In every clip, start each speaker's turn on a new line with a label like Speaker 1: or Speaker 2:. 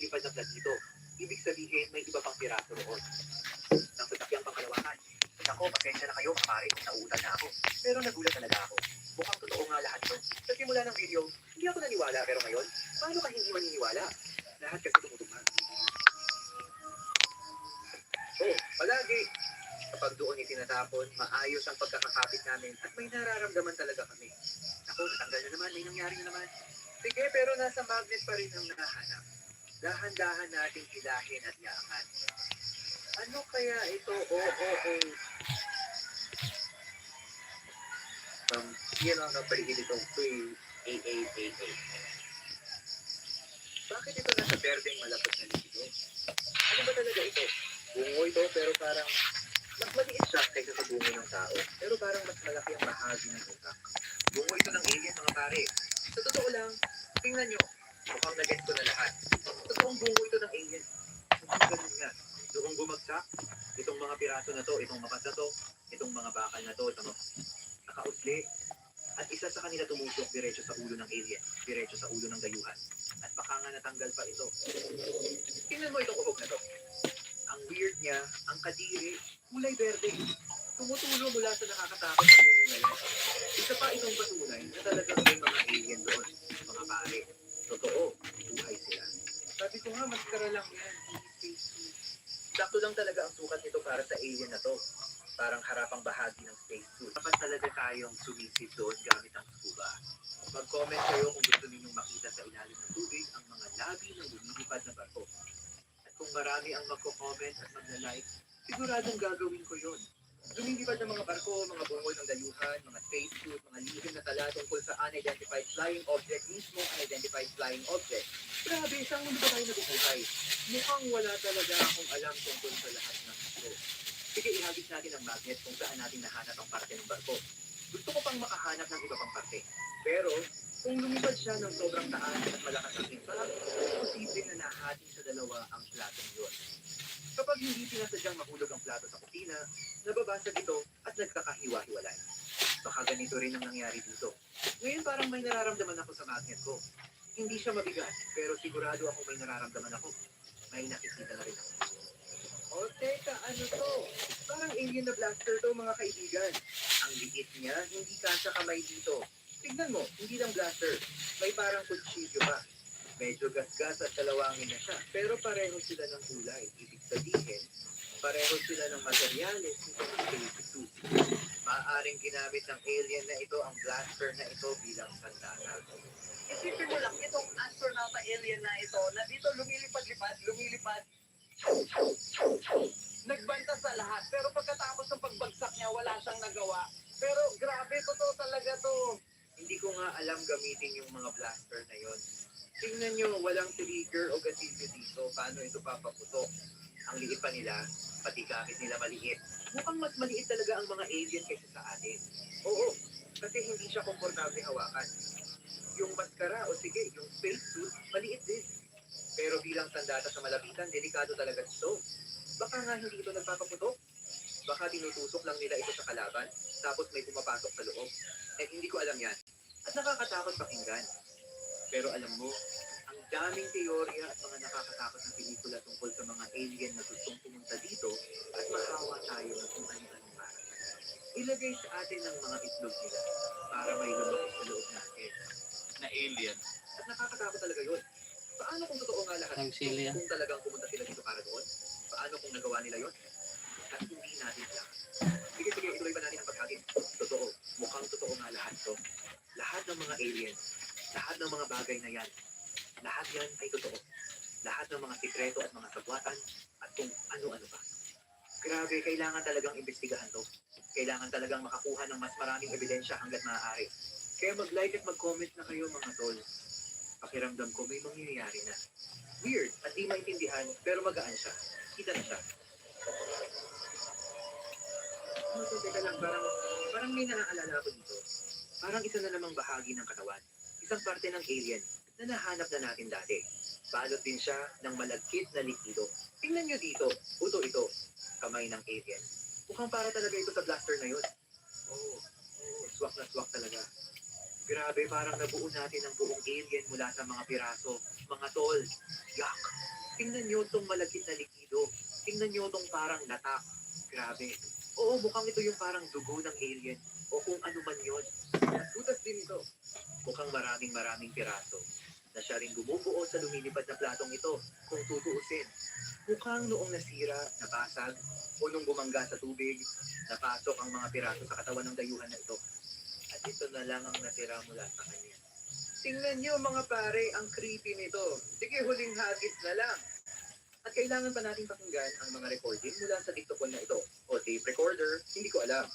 Speaker 1: lipad na platito. Ibig sabihin, may iba pang piraso roon. Nang sasakyang pangkalawakan. Ako, pasensya na kayo, pare, kung nauutan na ako. Pero nagulat talaga ako. Mukhang totoo nga lahat to. Sa simula ng video, hindi ako naniwala. Pero ngayon, paano ka hindi maniniwala? Lahat kasi tumutugma. Oh, palagi. Kapag doon itinatapon, maayos ang pagkakakapit namin at may nararamdaman talaga kami. Ako, natanggal na naman, may nangyari na naman. Sige, pero nasa magnet pa rin ang nahahanap. Dahan-dahan nating hilahin at yaangan. Ano kaya ito? Yan ang napaligid itong AAAA. Bakit ito nasa berdeng malapot na likido? Ano ba talaga ito? Bungo ito pero parang mas maliit siya kaysa sa bungo ng tao. Pero parang mas malaki ang bahagi ng utak. Bungo ito ng alien mga pare. Sa totoo lang, tingnan nyo. Mukhang na-get ko na lahat. Totoong bungo ito ng alien. Mukhang ganun nga. Doong bumagsak, itong mga piraso na to, itong makas na to, itong mga bakal na to, itong nakausli. At isa sa kanila tumusok diretso sa ulo ng alien, diretso sa ulo ng dayuhan. At baka nga natanggal pa ito. Tingnan mo itong uhog na to. Ang weird niya, ang kadiri, kulay berde. Tumutulo mula sa nakakatakot sa bungo na yan. Isa pa itong patunay na talagang may mga alien doon. Mga pare, totoo, buhay sila. Sabi ko nga, maskara lang yan. Sakto lang talaga ang sukat nito para sa alien na to. Parang harapang bahagi ng spacesuit. Dapat talaga tayong sumisid doon gamit ang scuba. Mag-comment kayo kung gusto ninyong makita sa ilalim ng tubig ang mga labi ng lumilipad na barko. At kung marami ang magko-comment at magna-like, siguradong gagawin ko yun. Lumilipad ng mga barko, mga bungol ng dayuhan, mga spacesuit, mga lihim na tala tungkol sa unidentified flying object, mismo unidentified flying object. Grabe, saan mundo ba tayo nabubuhay? Mukhang wala talaga akong alam tungkol sa lahat ng ito. Sige, ihagis natin ang magnet kung saan natin nahanap ang parte ng barko. Gusto ko pang makahanap ng iba pang parte. Pero, kung lumipad siya ng sobrang taas at malakas ang impact, posible na nahati sa dalawa ang platong yun. Kapag hindi pinasadyang mahulog ang plato sa kusina, nababasag ito at nagkakahiwa-hiwalay. Baka ganito rin ang nangyari dito. Ngayon parang may nararamdaman ako sa magnet ko. Hindi siya mabigat, pero sigurado ako may nararamdaman ako. May nakikita na rin ako. O teka, ano to? Parang alien na blaster to mga kaibigan. Ang liit niya, hindi kasya kamay dito. Tignan mo, hindi lang blaster. May parang kutsilyo pa. Medyo gasgas at kalawangin na siya. Pero pareho sila ng kulay. Ibig sabihin, pareho sila ng materyales nitong spacesuit. Maaaring ginamit ng alien na ito ang blaster na ito bilang sandata. Isipin mo lang, itong astronaut alien na ito, na dito lumilipad, nagbanta sa lahat. Pero pagkatapos ng pagbagsak niya, wala siyang nagawa. Pero grabe, totoo talaga to. Hindi ko nga alam gamitin yung mga blaster na yon. Tingnan nyo, walang trigger o gatilyo dito. Paano ito papaputok? Ang liit pa nila, pati gamit nila maliit. Mukhang mas maliit talaga ang mga alien kaysa sa atin. Oo, kasi hindi siya komportable hawakan. Yung maskara o sige, yung spacesuit, maliit din. Pero bilang sandata sa malapitan, delikado talaga ito. Baka nga hindi ito nagpapaputok. Baka tinutusok lang nila ito sa kalaban, tapos may pumapasok sa loob. Eh hindi ko alam yan. At nakakatakot pakinggan. Pero alam mo, ang daming teorya at mga nakakatakot na pelikula tungkol sa mga alien na gustong pumunta dito at mahawa tayo ng kung ano-ano para. Ilagay sa atin ang mga itlog nila para may lumaki sa loob natin. Na alien. At nakakatakot talaga yun. Paano kung totoo nga lahat? Kung talagang pumunta sila dito para doon? Paano kung nagawa nila yun? At hindi natin alam. Sige, ituloy pa natin ang paghagis. Totoo. Mukhang totoo nga lahat to. Lahat ng mga aliens. Lahat ng mga bagay na yan. Lahat yan ay totoo. Lahat ng mga sikreto at mga sabwatan at kung ano-ano pa. Grabe, kailangan talagang imbestigahan to. Kailangan talagang makakuha ng mas maraming ebidensya hanggat maaari. Kaya mag-like at mag-comment na kayo mga tol. Pakiramdam ko may mangyayari na. Weird at di maintindihan pero magaan siya. Kita na siya. Teka lang, parang may naaalala ako dito. Parang isa na namang bahagi ng katawan. Isang parte ng alien na nahanap na natin dati. Balot din siya ng malagkit na likido. Tingnan nyo dito, uto ito, kamay ng alien. Mukhang para talaga ito sa blaster na yun. Oh, swak na swak talaga. Grabe, parang nabuo natin ang buong alien mula sa mga piraso. Mga tol, yak. Tingnan nyo tong malagkit na likido. Tingnan nyo tong parang latak. Grabe. Oo, mukhang ito yung parang dugo ng alien. O kung ano man yun. At butas din ito. Mukhang maraming piraso. Na siya rin bumubuo sa lumilipad na platong ito, kung tutuusin. Mukhang noong nasira, nabasag, o nung bumangga sa tubig, napasok ang mga piraso sa katawan ng dayuhan na ito. At ito na lang ang natira mula sa kanya. Tingnan niyo mga pare, ang creepy nito. Sige, huling hagis na lang. At kailangan pa natin pakinggan ang mga recording mula sa dictaphone na ito. O tape recorder, hindi ko alam.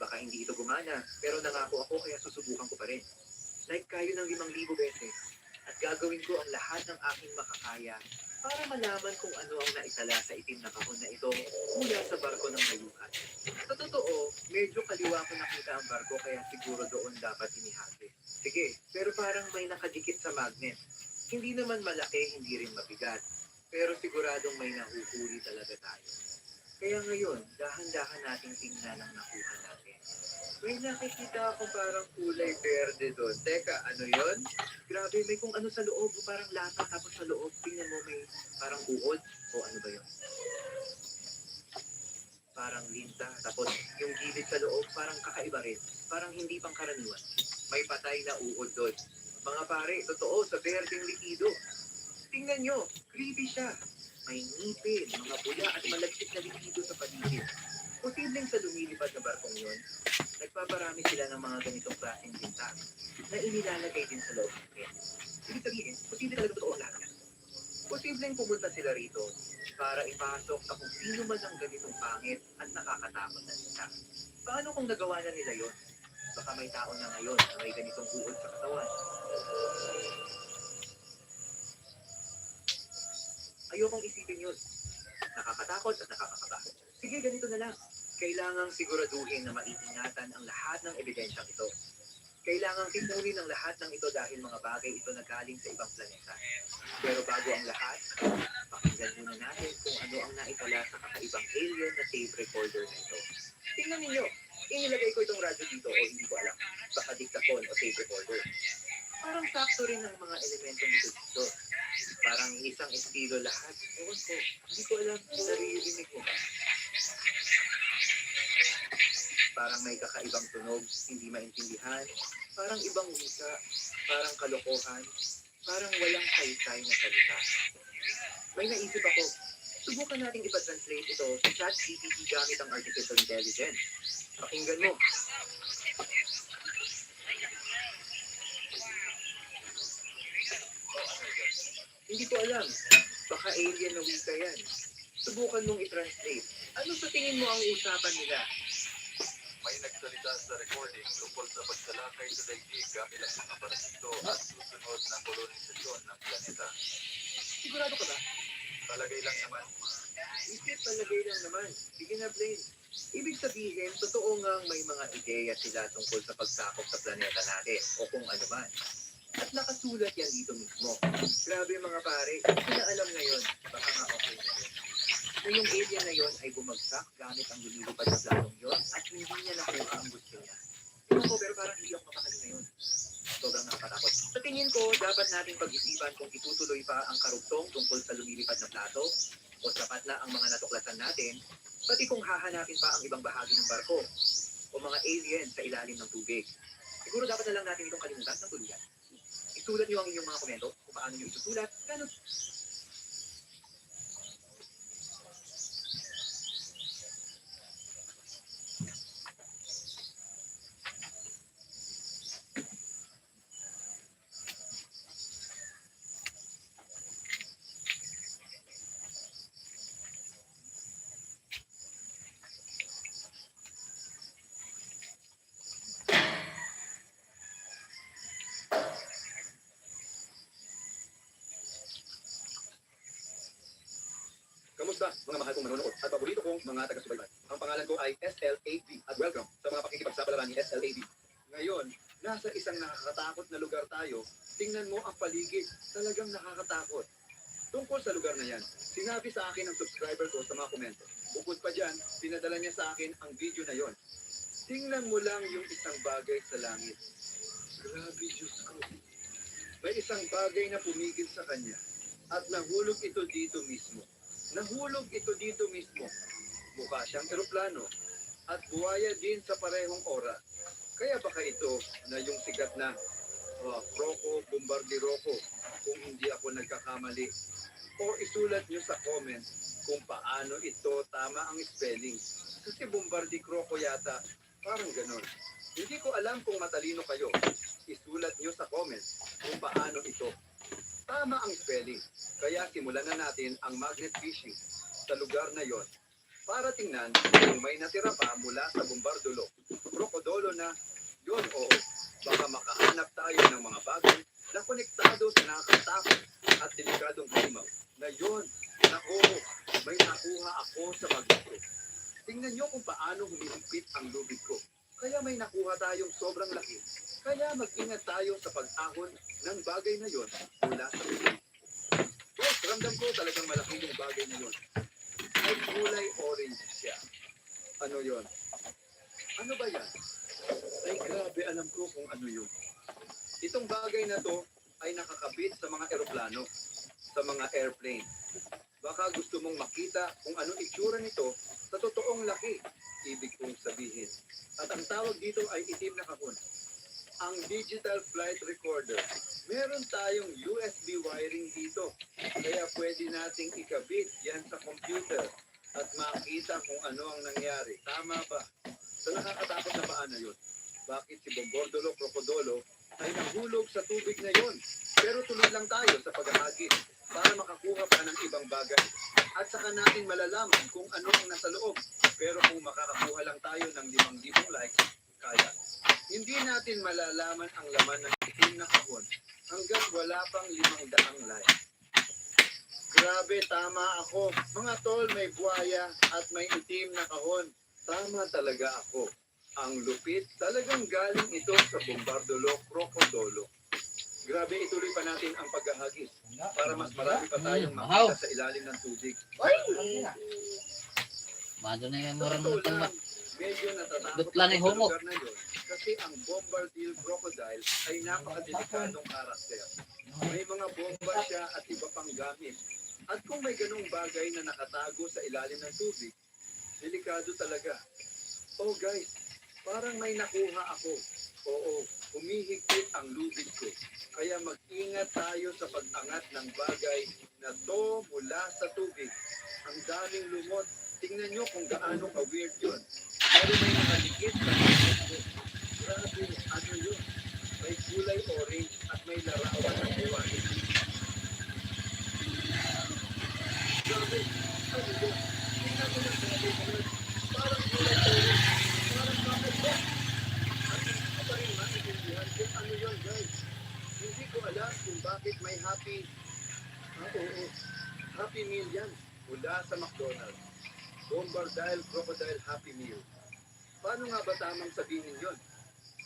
Speaker 1: Baka hindi ito gumana, pero nangako ako kaya susubukan ko pa rin. Like kayo ng 5,000 beses. At gagawin ko ang lahat ng aking makakaya para malaman kung ano ang naitala sa itim na kahon na ito mula sa barko ng dayuhan. Sa totoo, medyo kaliwa ko nakita ang barko kaya siguro doon dapat inihagis. Sige, pero parang may nakadikit sa magnet. Hindi naman malaki, hindi rin mabigat. Pero siguradong may nahuhuli talaga tayo. Kaya ngayon, dahan-dahan nating tingnan ang nakuha natin. May nakikita ako parang kulay berde doon. Teka, ano yon? Grabe, may kung ano sa loob. Parang lata, tapos sa loob, tingnan mo may parang uod. O ano ba yun? Parang linta. Tapos yung gilid sa loob, parang kakaiba rin. Parang hindi pangkaraniwan. May patay na uod doon. Mga pare, totoo, sa berdeng likido. Tingnan nyo, creepy siya. May ngipin, mga bula at malagkit na likido sa paligid. Posibleng sa lumilipad na barkong yun, nagpaparami sila ng mga ganitong klaseng bintang na inilalagay din sa loob ng kit. Ibig sabihin, posible talaga totoo ang lahat yan. Posibleng pumunta sila rito para ipasok sa kung sino man ang ganitong pangit at nakakatakot na isa. Paano kung nagawa na nila yon? Baka may tao na ngayon na may ganitong uod sa katawan. Ayokong isipin yun. Nakakatakot at nakakakaba. Sige, ganito na lang. Kailangang siguraduhin na maiingatan ang lahat ng ebidensyang ito. Kailangang tipunin ang lahat ng ito dahil mga bagay ito na galing sa ibang planeta. Pero bago ang lahat, pakinggan muna natin kung ano ang naitala sa kakaibang alien na tape recorder na ito. Tingnan ninyo, inilagay ko itong radyo dito o hindi ko alam. Baka dictaphone o tape recorder. Parang sakto rin ang mga elementong ito dito. Parang isang estilo lahat. Ewan ko, hindi ko alam, naririnig mo ba? Parang may kakaibang tunog, hindi maintindihan, parang ibang wika, parang kalokohan, parang walang saysay na salita. May naisip ako, subukan nating ipatranslate ito sa ChatGPT gamit ang artificial intelligence. Pakinggan mo. Hindi ko alam. Baka alien na wika yan. Subukan mong i-translate. Ano sa tingin mo ang usapan nila?
Speaker 2: May nagsalita sa recording tungkol sa pagsalakay sa daigdig gamit ang mga parasito at susunod na kolonisasyon ng planeta.
Speaker 1: Sigurado ka ba?
Speaker 2: Palagay lang naman.
Speaker 1: Isip palagay lang naman. Sige na, Blaine. Ibig sabihin, totoo ngang may mga ideya sila tungkol sa pagsakop sa planeta natin o kung ano man. At nakasulat yan dito mismo. Grabe mga pare, hindi na alam ngayon. Baka nga okay na yun. Na yung alien na yon ay bumagsak gamit ang lumilipad na planong yon at hindi niya nakuha ang gusto niya. Ewan ko, pero parang hindi ako mapakali ngayon. Sobrang nakakatakot. Sa tingin ko, dapat nating pag-isipan kung itutuloy pa ang karugtong tungkol sa lumilipad na plato o sapat na ang mga natuklasan natin, pati kung hahanapin pa ang ibang bahagi ng barko o mga alien sa ilalim ng tubig. Siguro dapat na lang natin itong kalimutan ng tuluyan. Isulat niyo ang inyong mga komento kung paano niyo isusulat, ganun.
Speaker 2: Kamusta mga mahal kong manonood at paborito kong mga taga-subaybay? Ang pangalan ko ay SLAD at welcome sa mga pakikipagsapalaran ni SLAD. Ngayon, nasa isang nakakatakot na lugar tayo. Tingnan mo ang paligid. Talagang nakakatakot. Tungkol sa lugar na yan, sinabi sa akin ng subscriber ko sa mga komento. Bukod pa dyan, pinadala niya sa akin ang video na yon. Tingnan mo lang yung isang bagay sa langit. Grabe, Diyos ko. May isang bagay na pumigil sa kanya at nahulog ito dito mismo. Nahulog ito dito mismo. Mukha siyang eroplano at buhaya din sa parehong oras. Kaya baka ito na yung sikat na Croco Bombardieroko kung hindi ako nagkakamali. O isulat nyo sa comments kung paano ito tama ang spelling. Kasi Bombardi Croco yata, parang ganon. Hindi ko alam kung matalino kayo. Isulat nyo sa comments kung paano ito. Tama ang spelling. Kaya simulan na natin ang magnet fishing sa lugar na yon. Para tingnan kung may natira pa mula sa bombardolo. Krokodolo na yon, oo. Baka makahanap tayo ng mga bagay na konektado sa nakakatakot at delikadong halimaw. Na yon, naku, may nakuha ako sa magnet ko. Tingnan nyo kung paano humihigpit ang lubid ko. Kaya may nakuha tayong sobrang laki. Kaya mag-ingat tayo sa pag-ahon ng bagay na yon mula sa lubid. Yes, ramdam ko talagang malaki yung bagay na yon. Ay kulay orange siya. Ano yon? Ano ba yan? Ay grabe, alam ko kung ano yun. Itong bagay na to ay nakakabit sa mga eroplano, sa mga airplane. Baka gusto mong makita kung anong itsura nito sa totoong laki, ibig kong sabihin. At ang tawag dito ay itim na kahon. Ang digital flight recorder. Meron tayong USB wiring dito. Kaya pwede nating ikabit yan sa computer at makita kung ano ang nangyari. Tama ba? Sa nakakatakot na paano yun? Bakit si Bombardolo Crocodolo ay nahulog sa tubig na yon? Pero tuloy lang tayo sa paghahagis para makakuha pa ng ibang bagay. At saka natin malalaman kung ano ang nasa loob. Pero kung makakakuha lang tayo ng 5,000 likes, kaya. Hindi natin malalaman ang laman ng itim na kahon hanggang wala pang 500 likes. Grabe, tama ako. Mga tol, may buhaya at may itim na kahon. Tama talaga ako. Ang lupit, talagang galing ito sa Bombardolo Crocodolo. Grabe, ituloy pa natin ang paghahagis para mas marami pa tayong makita sa ilalim ng tubig.
Speaker 3: Mado na yung
Speaker 2: Sa
Speaker 3: murang
Speaker 2: totoo
Speaker 3: lutang
Speaker 2: lang, medyo natatakot
Speaker 3: Dutla ni
Speaker 2: ako sa
Speaker 3: Homo.
Speaker 2: lugar na yun kasi ang Bombardil Crocodile ay napakadelikadong karakter. May mga bomba siya at iba pang gamit. At kung may ganung bagay na nakatago sa ilalim ng tubig, delikado talaga. Oh guys, parang may nakuha ako. Oo, humihigpit ang lubid ko. Kaya mag-ingat tayo sa pag-angat ng bagay na to mula sa tubig. Ang daming lumot. Tingnan nyo kung gaano ka-weird yun. Pero may nakadikit sa lubid ko. Grabe, ano yun? May kulay orange at may larawan ng buwan. Grabe, ano yun? Tingnan mo lang grabe yun. Parang kulay orange. Parang kakaiba. At hindi ko pa rin maintindihan kung ano yun, guys. Hindi ko alam kung bakit may oo, Happy Meal yan. Mula sa McDonald's. Bombardile Crocodile Happy Meal. Paano nga ba tamang sabihin yon?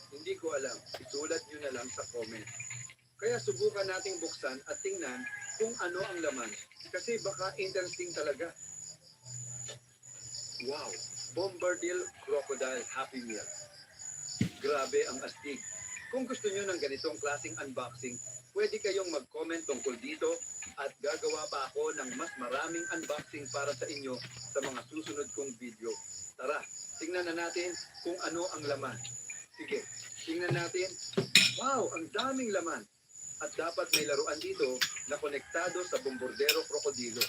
Speaker 2: Hindi ko alam. Isulat nyo na lang sa comment. Kaya subukan nating buksan at tingnan kung ano ang laman. Kasi baka interesting talaga. Wow! Bombardil Crocodile Happy Meal. Grabe ang astig. Kung gusto nyo ng ganitong klaseng unboxing, pwede kayong mag-comment tungkol dito at gagawa pa ako ng mas maraming unboxing para sa inyo sa mga susunod kong video. Tara, tingnan na natin kung ano ang laman. Sige, tingnan natin. Wow, ang daming laman. At dapat may laruan dito na konektado sa Bombardero Crocodilo.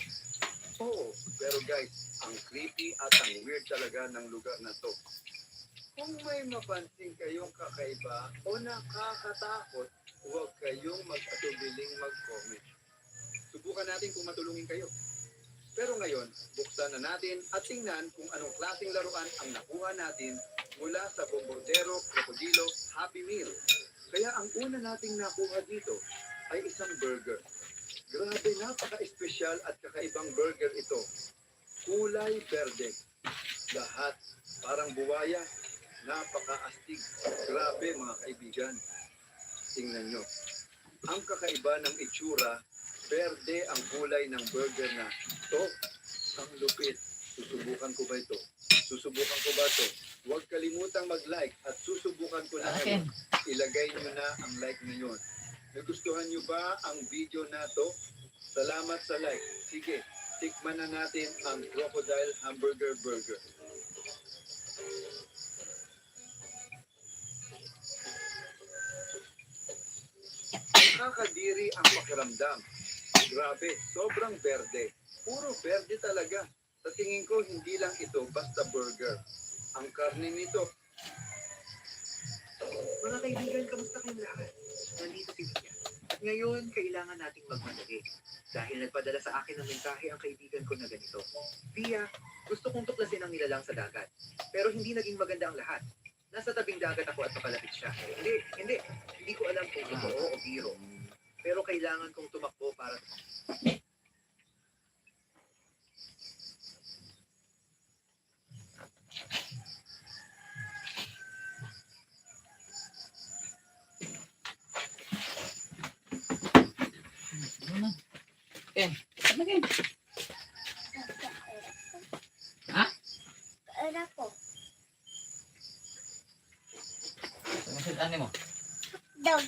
Speaker 2: Oo, pero guys, ang creepy at ang weird talaga ng lugar na to. Kung may mapansin kayong kakaiba o nakakatakot, huwag kayong mag-atubiling mag-comment. Subukan natin kung matulungin kayo. Pero ngayon, buksan na natin at tingnan kung anong klaseng laruan ang nakuha natin mula sa Bombardero Crocodilo Happy Meal. Kaya ang una nating nakuha dito ay isang burger. Grabe, napaka-espesyal at kakaibang burger ito. Kulay berde. Lahat parang buwaya. Napaka-astig. Grabe mga kaibigan. Tingnan nyo. Ang kakaiba ng itsura, berde ang kulay ng burger na to. Ang lupit. Susubukan ko ba ito? Susubukan ko ba ito? Huwag kalimutang mag-like at susubukan ko na
Speaker 3: Akin.
Speaker 2: ngayon. Ilagay nyo na ang like ngayon. Nagustuhan nyo ba ang video na to? Salamat sa like. Sige, tikman na natin ang crocodile hamburger burger. Nakakadiri ang pakiramdam. Grabe, sobrang berde. Puro berde talaga. Sa tingin ko, hindi lang ito basta burger. Ang karne nito,
Speaker 1: Mga kaibigan, kamusta kayong lahat? Nandito si Mia. At ngayon, kailangan nating magmadali. Dahil nagpadala sa akin ng mensahe ang kaibigan ko na ganito. Pia, gusto kong tuklasin ang nilalang sa dagat. Pero hindi naging maganda ang lahat. Nasa tabing dagat ako at papalapit siya. Hindi ko alam kung totoo o biro. Pero kailangan kong tumakbo para...
Speaker 3: Ken, ano Ken? Ha?
Speaker 4: Era ko.
Speaker 3: Sumusundan mo.
Speaker 4: Dog.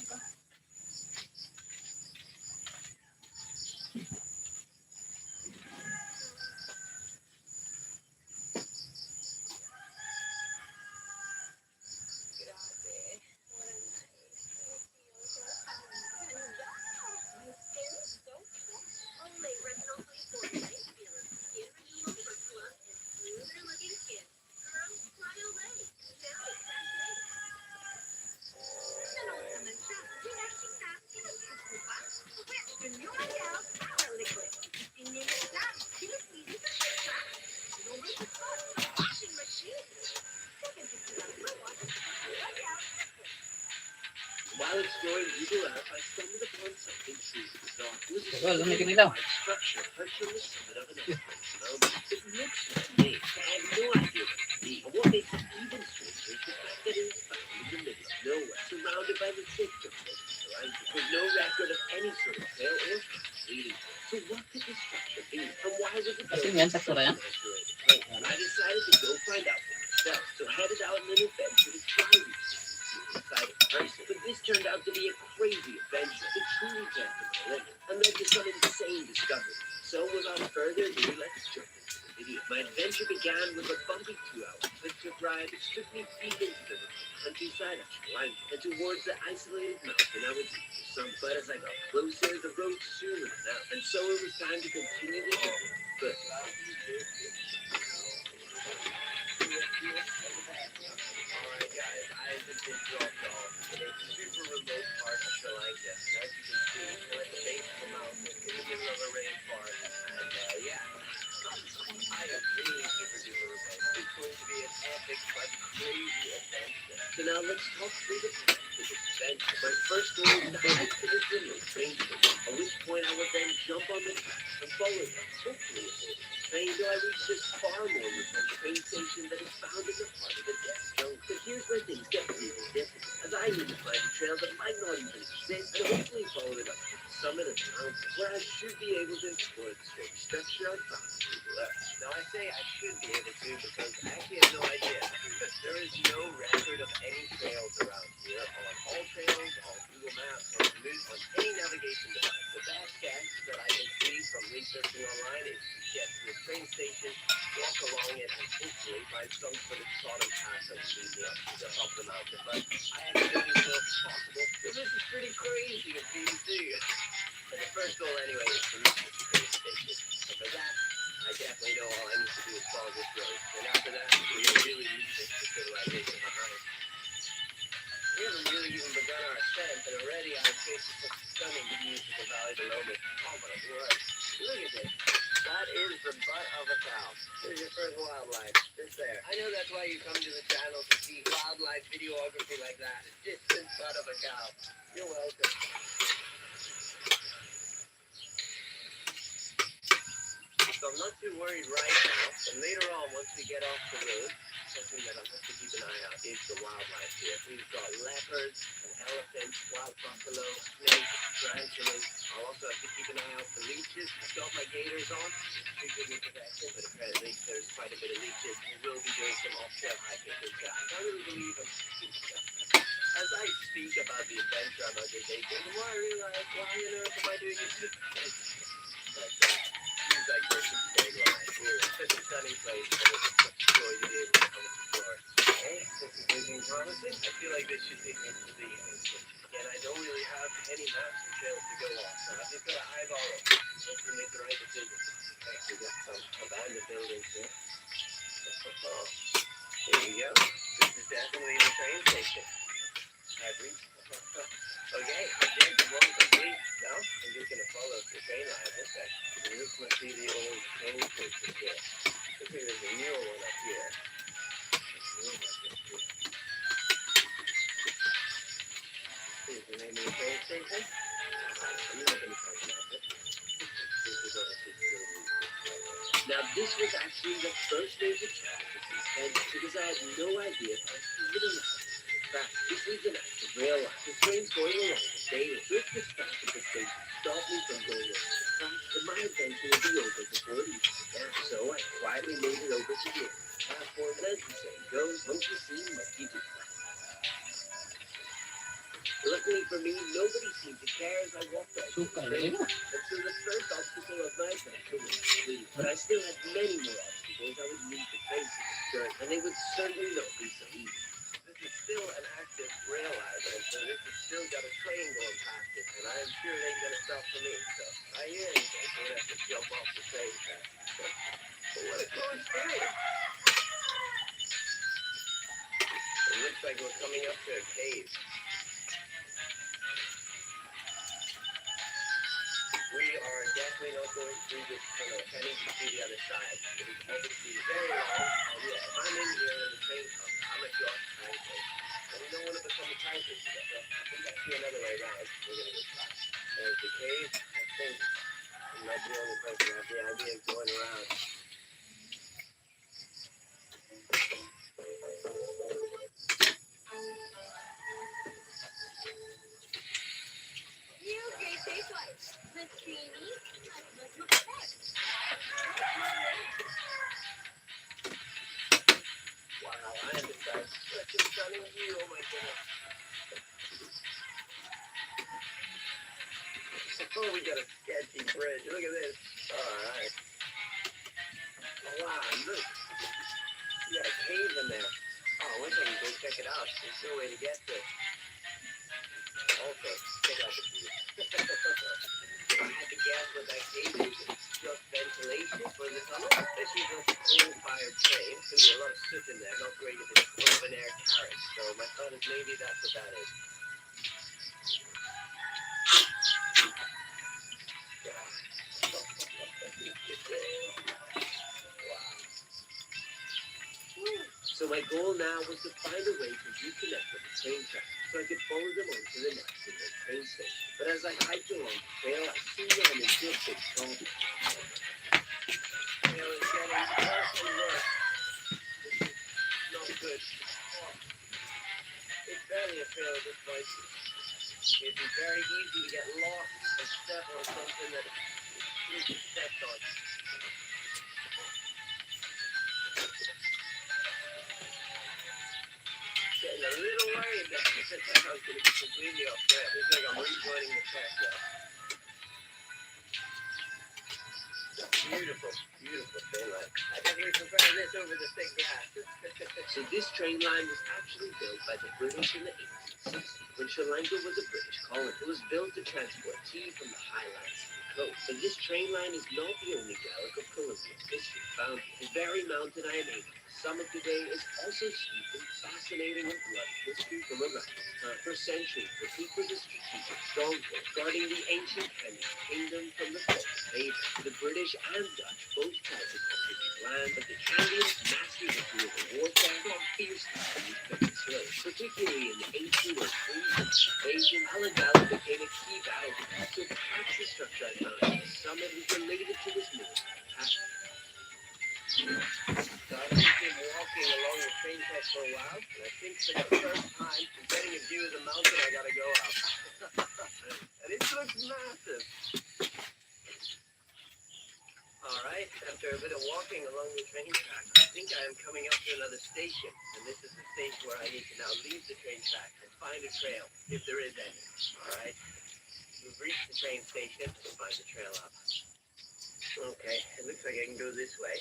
Speaker 2: while exploring Google Earth, I stumbled upon something truly bizarre. It was a
Speaker 3: Well, lumaki nila.
Speaker 2: structure perched on the summit of an earthquake. It looks like I have no idea what it is. And what makes it even stranger is the fact that it is found in the middle of nowhere, surrounded by the thick of right? With no record of any sort of sail or leading. So what could this structure be? And why was it
Speaker 3: Kasi
Speaker 2: built?
Speaker 3: yan, sakto na yan.
Speaker 2: And I decided to go find out for myself. So I headed out on an adventure to try these exciting person. But this turned out to be a crazy adventure. It truly can't be limit and led to some insane discovery. So without further ado, let's jump into the video. My adventure began with a bumpy 2-hour cliff ride which took me deep into the countryside of Tayong and towards the isolated mountain I would take for some. But as I got closer, the road soon ran out, and so it was time to continue the journey. But alright guys, I have just been dropped off in a super remote part of Sri Lanka. And as you can see, we're at the base of the mountain in the middle of a rainforest. And yeah, I am really super duper remote. It's going to be an epic but crazy adventure. So now let's talk through the path to this adventure. My first goal is to hike to this remote train station, at which point I will then jump on the track and follow them, hopefully avoid train till I reach this far more remote train station that is found in the heart of the Death Zone. But here's where things get really difficult, as I need to find a trail that might not even exist and hopefully follow it up to the summit of the mountain, where I should be able to explore the strange structure I found on Google Earth. Now I say I should be able to because I actually have no idea. There is no record of any trails around here on all trails, on Google Maps, on any navigation device. The best guess that I can see from researching online is to get to a train station, walk along it, and hopefully find some sort of bottom path that will lead me up to the top of the mountain. But I actually don't even know if it's possible. So this is pretty crazy of me to do. But the first goal anyway is to reach the train station. So for that, I definitely know all I need to do is follow this road. And after that, we really leave this civilization behind. We haven't really even begun our ascent, and already I'm facing some stunning views of the valley below me. Oh my word. Look at this. That is the butt of a cow. There's your first wildlife. Just there. I know that's why you come to the channel to see wildlife videography like that. A distant butt of a cow. You're welcome. So I'm not too worried right now. And later on, once we get off the road, something that I'll have to keep an eye out is the wildlife here. We've got leopards and elephants, wild buffalo, snakes, tarantulas. I'll also have to keep an eye out for leeches. I've got my gaiters on. It's triggered me protection, but apparently there's quite a bit of leeches. We will be doing some offshore hiking, which I can't really believe I'm as I speak about the adventure I'm undertaking, the more I realize why on earth am I doing this? But seems like there's some staying right here. It's such a sunny place, and it's such a joy to be able to come explore. Hey, this is looking promising. I feel like this should take me to the evening. Again, I don't really have any maps or trails to go off, so I've just got to eyeball it. Hopefully make the right decision. We got some abandoned buildings here. Here you go. This is definitely the train station. I've reached. Okay, objective one complete. Now, I'm just going to follow the train line this way. This must be the old train station here. Looks like there's a newer one up here. Here's the name of the train station. I'm not going to talk about it. This is obviously still new. Now, this was actually the first major challenge of this head because I had no idea if I was even allowed. In fact, this was an active rail line. The train's going along the day, and if the staff at the station stopped me from going over the track, then my adventure would be over before it even began. So I quietly made it over to the platform, and as the saying goes, monkey see, monkey do. Luckily for me, nobody seemed to care as I walked out of the
Speaker 3: Suka,
Speaker 2: train.
Speaker 3: ano?
Speaker 2: And so the first obstacle of my adventure was complete. But I still had many more obstacles I would need to face in this journey, and they would certainly not be so easy. This is still an active rail line, and so this has still got a train going past it, and I'm sure it ain't gonna stop for me. So I hear anything, I'm gonna have to jump off the train track. But what a cool experience! It looks like we're coming up to a cave. We are definitely not going through this tunnel. I need to see the other side. It is obviously very long, and yeah, if I'm in here when the train comes, I'm a Josh pancake. And we don't want to become a pancake together. I think I see another way around. We're going to go try. There's the cave. I think I'm not the only person who has the idea of going around.
Speaker 4: You great big white. The creamy.
Speaker 2: Wow, I am beside such a stunning view. Oh my goodness. Oh, we got a sketchy bridge. Look at this. All right. Oh, wow, look. You got a cave in there. Oh, I wish I could go check it out. There's no way to get there. Also, check out the view. If I had to guess what that cave is, it's just ventilation for the tunnel. Especially if it's a coal-fired train. There's going to be a lot of soot in there. Not great if it's open air carriage. So my thought is maybe that's what that is. So my goal now was to find a way to reconnect with the train track so I could follow them on to the next single train station. But as I hiked along the trail, I soon ran into a big problem. You know, it's getting worse and worse. This is not good. Oh, it's barely a trail at this point. It'd be very easy to get lost and step on something that you can step on. Getting a little worried that I was going to be completely off track. It's like I'm rejoining the track now. Beautiful, beautiful train line. I definitely prefer this over the thick grass. So this train line was actually built by the British in the 1860s when Sri Lanka was a British colony. It was built to transport tea from the highlands to the coast. But this train line is not the only relic of Colombia's history found here. The very mountain I am aiming to summit today is also steeped in fascinating and bloody history from around its time. For centuries, the peak was a strategic stronghold, guarding the ancient Kenyan kingdom from the threat of invaders. The British and Dutch both tried to contribute land, but the Canadians mastered the field of warfare and fought fiercely on these British hills. Particularly in 1803, the invasion, Alabama became a key battleground. So perhaps the structure I found at the summit is related to this military tactic. So I've just been walking along the train track for a while, and I think for the first time, I'm getting a view of the mountain I gotta go up. And it's
Speaker 1: looks massive. All right, after a bit of walking along the train track, I think I am coming up to another station. And this is the station where I need to now leave the train track and find a trail, if there is any. All right, we've reached the train station. Let's find the trail up. Okay, it looks like I can go this way.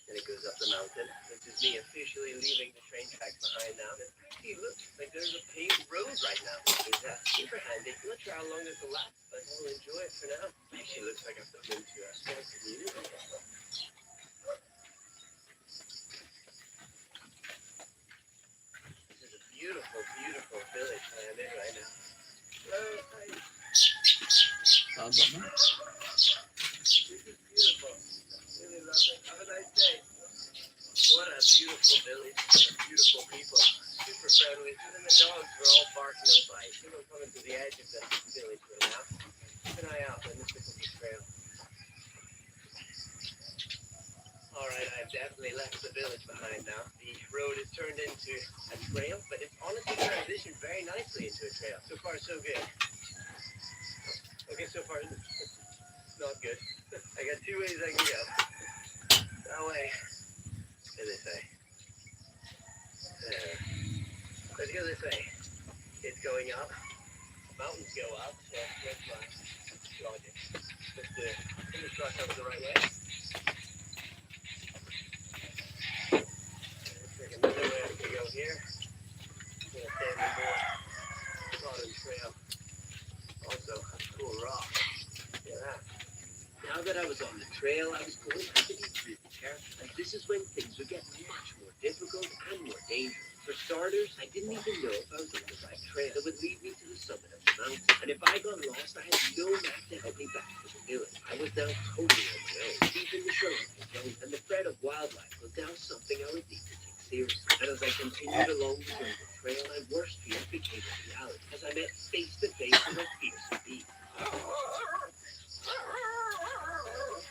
Speaker 1: And it goes up the mountain. This is me officially leaving the train track behind now. And it actually looks like there's a paved road right now. It's super handy. I'm not sure how long this will last, but I'll enjoy it for now. Actually looks like I've come into a small community. This is a beautiful, beautiful village that I'm in right now. Hello, hi.
Speaker 3: Tawag mo?
Speaker 1: This is beautiful. Really lovely. Have a nice day. What a beautiful village. Beautiful people. Super friendly. Even the dogs were all barking no bite. People coming to the edge of the village right now. Keep an eye out on this little trail. Alright, I've definitely left the village behind now. The road is turned into a trail, but it's honestly transitioned very nicely into a trail. So far, so good. Okay, so far, not good. I got two ways I can go. That way. Go this way. Let's go this way. It's going up. Mountains go up, so that's my logic. Just fingers crossed that was the right way. Let's take another way to go here. I'm gonna stay on the more trodden trail. Also, a cool rock. Look at that. Now that I was on the trail, I was going to have to be really careful. And this is when things would get much more difficult and more dangerous. For starters, I didn't even know if I was on the right trail that would lead me to the summit of the mountain. And if I got lost, I had no map to help me back to the village. I was now totally on my own, deep in the shrubbery, and the threat of wildlife was now something I would need to take seriously. And as I continued along the jungle trail, my worst fear became a reality as I met face to face with a fearsome beast.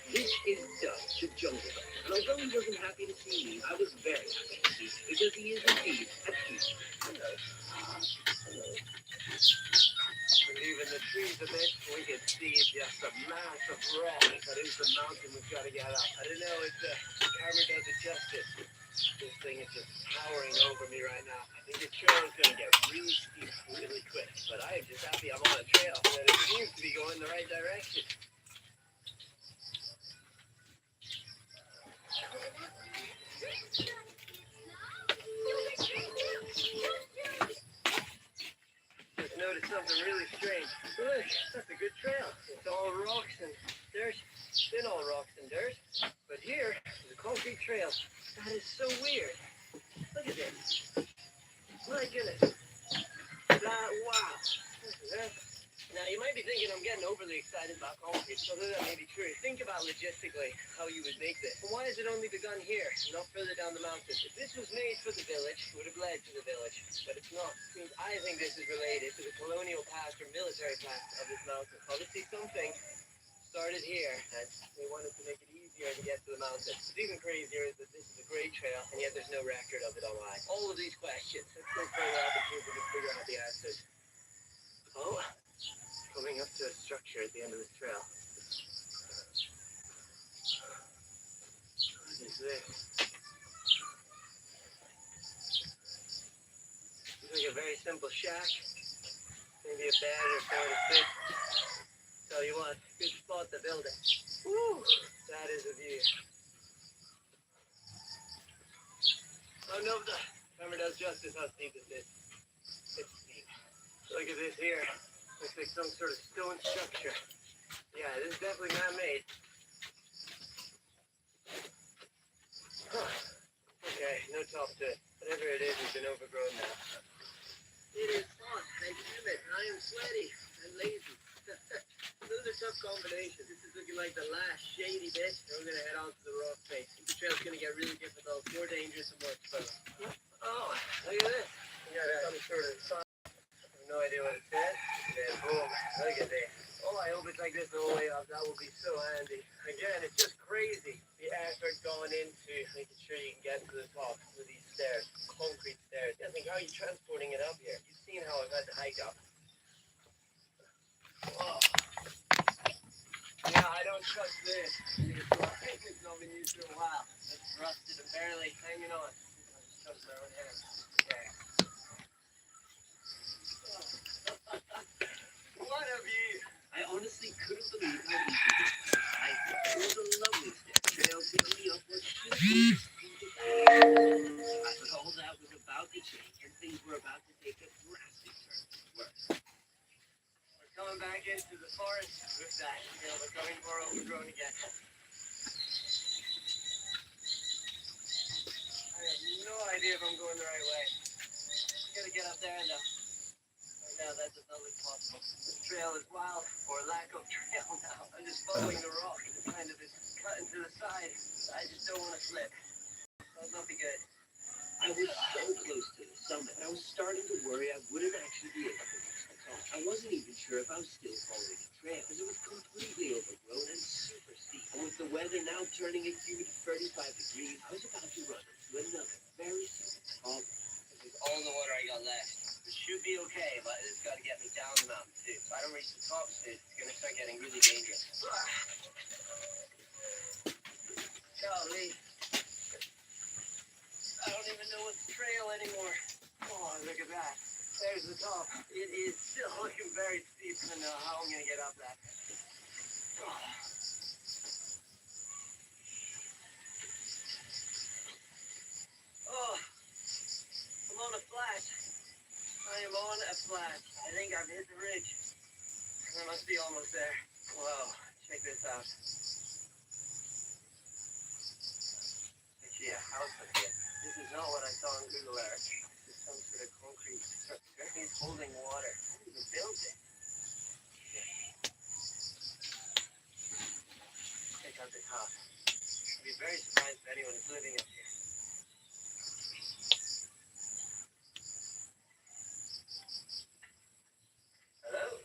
Speaker 1: This is Dutch, the jungle dog. And although he wasn't happy to see me, I was very happy to see him because he is indeed a cute. Hello. Hello. And even the trees a bit, we can see just a massive rock that is the mountain we've got to get up. I don't know if the camera does it justice. This thing is just towering over me right now. I think the trail is going to get really steep really quick. But I am just happy I'm on a trail and it seems to be going the right direction. Just noticed something really strange. Look, that's a good trail. It's all rocks and dirt. It's been all rocks and dirt. But here is a concrete trail. That is so weird. Look at this. My goodness. Wow. Now, you might be thinking I'm getting overly excited about concrete, so that may be true. Think about logistically how you would make this. And why has it only begun here, not further down the mountain? If this was made for the village, it would have led to the village, but it's not. I think this is related to the colonial past or military past of this mountain. Obviously, something started here, and they wanted to make it easier to get to the mountain. What's even crazier is that this is a great trail, and yet there's no record of it online. All of these questions, let's go further out and see if we can figure out the answers. Oh. Coming up to a structure at the end of this trail. What is this? Looks like a very simple shack. Maybe a bed or somewhere to sit. Tell you what, good spot to build it. Woo! That is a view. I don't know if the camera does justice how steep this is. It's steep. Look at this here. Looks like some sort of stone structure. Yeah, this is definitely man-made. Huh. Okay, no top to it. Whatever it is has been overgrown now. It is hot and humid, and I am sweaty and lazy. Those are tough combinations. This is looking like the last shady bit, and we're going to head on to the rock face. The trail's going to get really difficult, more dangerous, and more exposed. Oh, look at this. We got some sort of sign. No idea what it says. And boom, look at this. Oh, I hope it's like this the whole way up. That will be so handy. Again, it's just crazy. The effort going into making sure you can get to the top with these stairs, concrete stairs. I think, how are you transporting it up here? You've seen how I've had to hike up. Oh.
Speaker 5: But all that was about to change, and things were about to take a drastic turn for the worse. We're coming back into the forest with that, we're going more overgrown again. I have no idea if I'm going the right way. I gotta get up there though. Right now that does not look possible. The trail is wild, or lack of trail now. I'm just following the rock. It's kind of is cut into the side. I just don't want to slip. That'll not be good. I was so close to the summit, I was starting to worry I wouldn't actually be able to reach the top. I wasn't even sure if I was still following the trail, because it was completely overgrown and super steep. And with the weather now turning a humid 35 degrees, I was about to run into another very serious problem. This is all the water I got left. It should be okay, but it's got to get me down the mountain too. If I don't reach the top soon, it's going to start getting really dangerous. Golly. I don't even know what's trail anymore. Oh, look at that. There's the top. It is still looking very steep. I don't know how I'm going to get up that. Oh, I'm on a flat. I am on a flat. I think I've hit the ridge. I must be almost there. Whoa, check this out. Actually, a house up here. This is not what I saw on Google Earth. This is some sort of concrete structure. It's holding water. How did they build it? Check out the top. I'd be very surprised if anyone is living up here. Hello?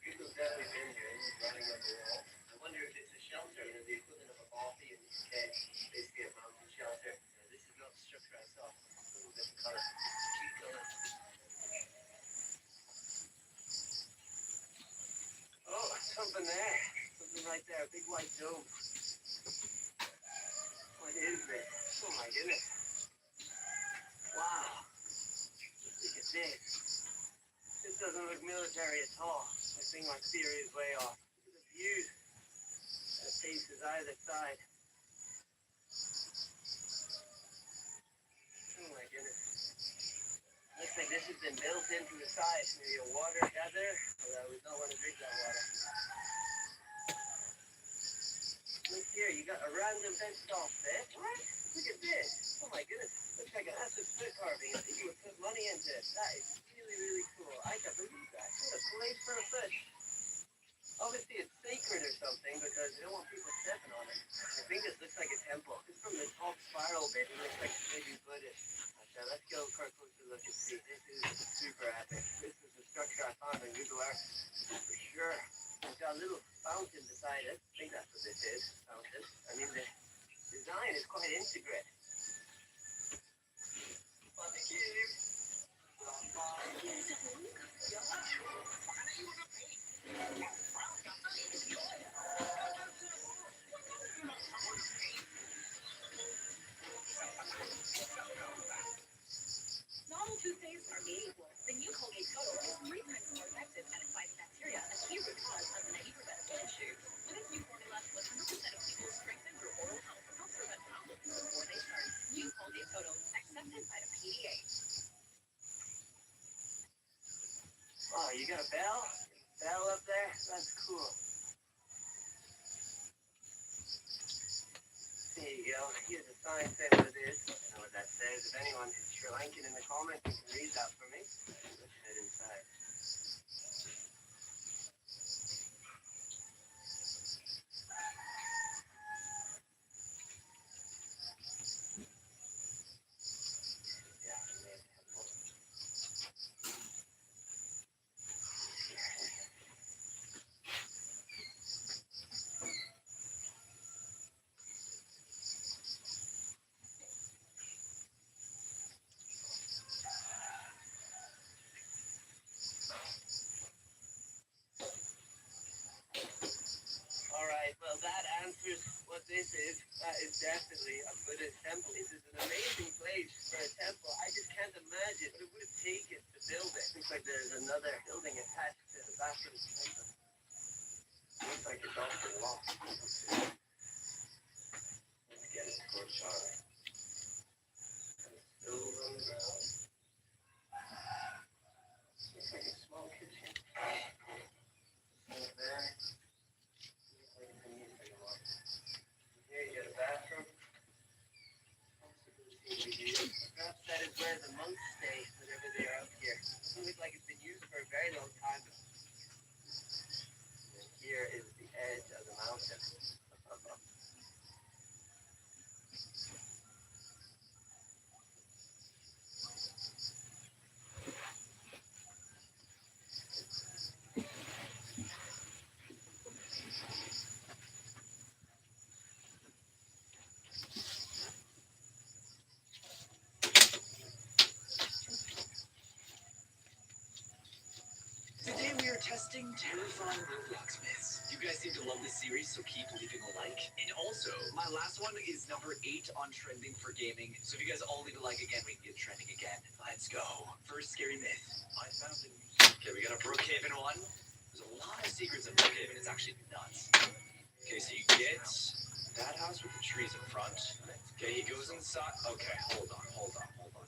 Speaker 5: People's definitely been here. This is running on the wall. I wonder if it's a shelter, the equivalent of a bothy in the UK. Basically a mountain shelter. This is not the structure I saw. It's a little different color. Cute color. Oh, something there. Something right there. A big white dome. What is this? Oh my goodness. Wow. Look at this. This doesn't look military at all. I think my theory is way off. Look at the view. The faces either side. Oh my goodness. Looks like this has been built into the side. Maybe a water gather, although we don't want to drink that water. Look here, you got a random fenced off there. What? Look at this. Oh my goodness. Looks like a massive foot carving. I think you would put money into it. That is really, really cool. I can't believe that. What a place for a foot. Obviously it's sacred or something because they don't want people stepping on it. I think this looks like a temple. It's from the top spiral bit. It looks like maybe Buddhist. Okay, let's go for a closer look and see. This is super epic. This is the structure I found on Google Earth. For sure. It's got a little fountain beside it. I think that's what this is. Fountain. I mean the design is quite intricate.
Speaker 4: Normal toothpaste are made equal. The new Colgate Total is 3 times more effective at fighting bacteria, a key root cause of 90% of issue. With its new formula, 100% of people strengthen their oral health and help prevent problems before they start. New Colgate Total, accepted by the PDA.
Speaker 5: Oh, you got a bell? Bell up there? That's cool. There you go. Here's a sign saying what it is. I don't know what that says. If anyone is Sri Lankan in the comments, you can read that for me. Let's head inside. Yeah, is definitely a Buddhist temple. This is an amazing place for a temple. I just can't imagine what it would have taken to build it. Looks like there's another building attached to the back of the temple. Looks like it's also locked. Let's get it for Charlie. Still on the ground. Looks like a small kitchen. Over there. Looks like it's a music room. Here you get a bathroom. Perhaps that is where the monks stay whenever they are out here. Doesn't look like it's been used for a very long time. And here is the edge of the mountain.
Speaker 6: Today we are testing terrifying Roblox myths. You guys seem to love this series, so keep leaving a like. And also, my last one is number 8 on trending for gaming. So if you guys all leave a like again, we can get trending again. Let's go. First scary myth. I found it. Okay, we got a Brookhaven one. There's a lot of secrets in Brookhaven. It's actually nuts. Okay, so you get that house with the trees in front. Okay, he goes inside. Okay, hold on.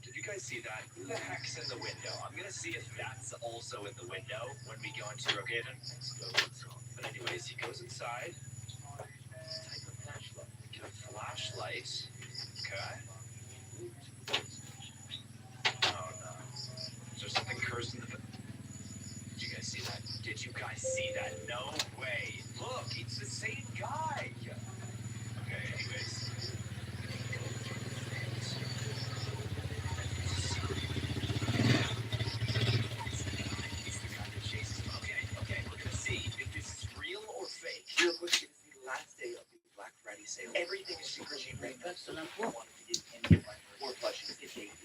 Speaker 6: Did you guys see that? Who the heck's in the window? I'm gonna see if that's also in the window when we go into Brookhaven. But anyways, he goes inside. Type of flashlight. Get a flashlight. Okay. Oh no. Is there something cursed in the... Did you guys see that? Did you guys see that? No way. Look, it's the same guy. Okay, anyways. Okay, we're gonna see if this is real or fake. Real quick, it is the last day of the Black Friday sale. Everything is secretly rated. Wanted to get any of my or plushies, get dated.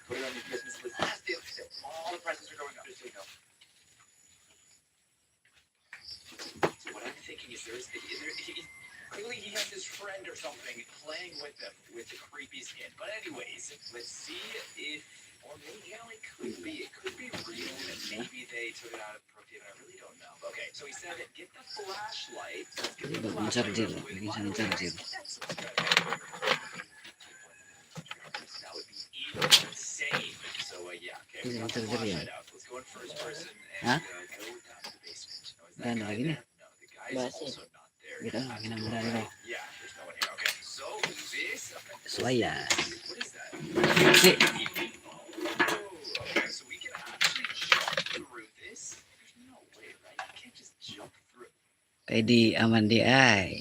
Speaker 6: Put it on your Christmas list. Last day of the sale. All the prices are going up. Just so you know. So what I'm thinking is clearly he has his friend or something playing with him with the creepy skin. But anyways, let's see if, or maybe it could be real, and maybe they took it out of Brookhaven. I really don't know. Okay, so he said, get the flashlight. Get the
Speaker 3: Charger,
Speaker 6: flashlight with
Speaker 3: isang charger.
Speaker 6: That would be even insane. So yeah, okay. We got the flashlight out. Let's go in first person and go down to the basement. Oh, is that
Speaker 3: Dan,
Speaker 6: guy
Speaker 3: lagi
Speaker 6: there?
Speaker 3: nih.
Speaker 6: No, the guy is also not there.
Speaker 3: Kita lagi nang mura dito.
Speaker 6: Yeah, there's no one here. Okay, so this.
Speaker 3: Suaya.
Speaker 6: What is that?
Speaker 3: Si.
Speaker 6: Oh, okay, so we can actually jump through this. There's no way, right? You can't just jump through.
Speaker 3: Kay di aman di ay.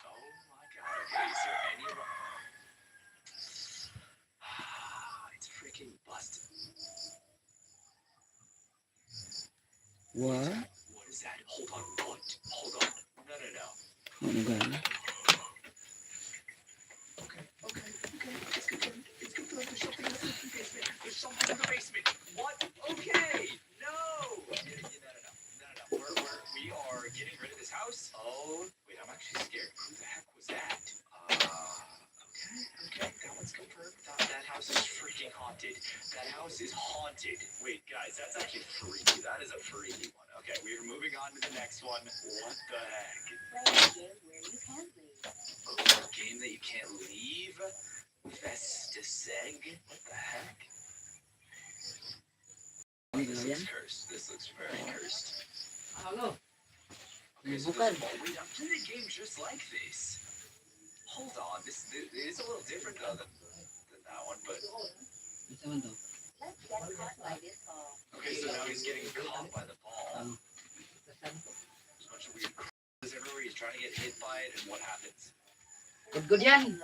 Speaker 6: Oh my god. Okay, is there any... it's freaking busted.
Speaker 3: What?
Speaker 6: What is that? Hold on. Hold on. No.
Speaker 3: Ano ba?
Speaker 6: Okay. It's confirmed. There's something in the basement. There's something in the basement. What? Okay. No. We are getting rid of this house. Oh, wait, I'm actually scared. Who the heck was that? Okay. That one's confirmed. That house is freaking haunted. That house is haunted. Wait, guys, that's actually freaky. That is a freaky one. Okay, we are moving on to the next one. What the heck? Oh, a game that you can't leave? Vestiseg? What the heck? This looks cursed. This looks very cursed.
Speaker 3: Hello.
Speaker 6: Okay, so this wait, I'm playing a game just like this. Hold on, this is a little different though than that one, but
Speaker 3: Ito man to.
Speaker 6: okay, so now he's getting caught by the ball. There's a bunch of weird crawlers everywhere. He's trying to get hit by it, and what happens?
Speaker 3: Good yan.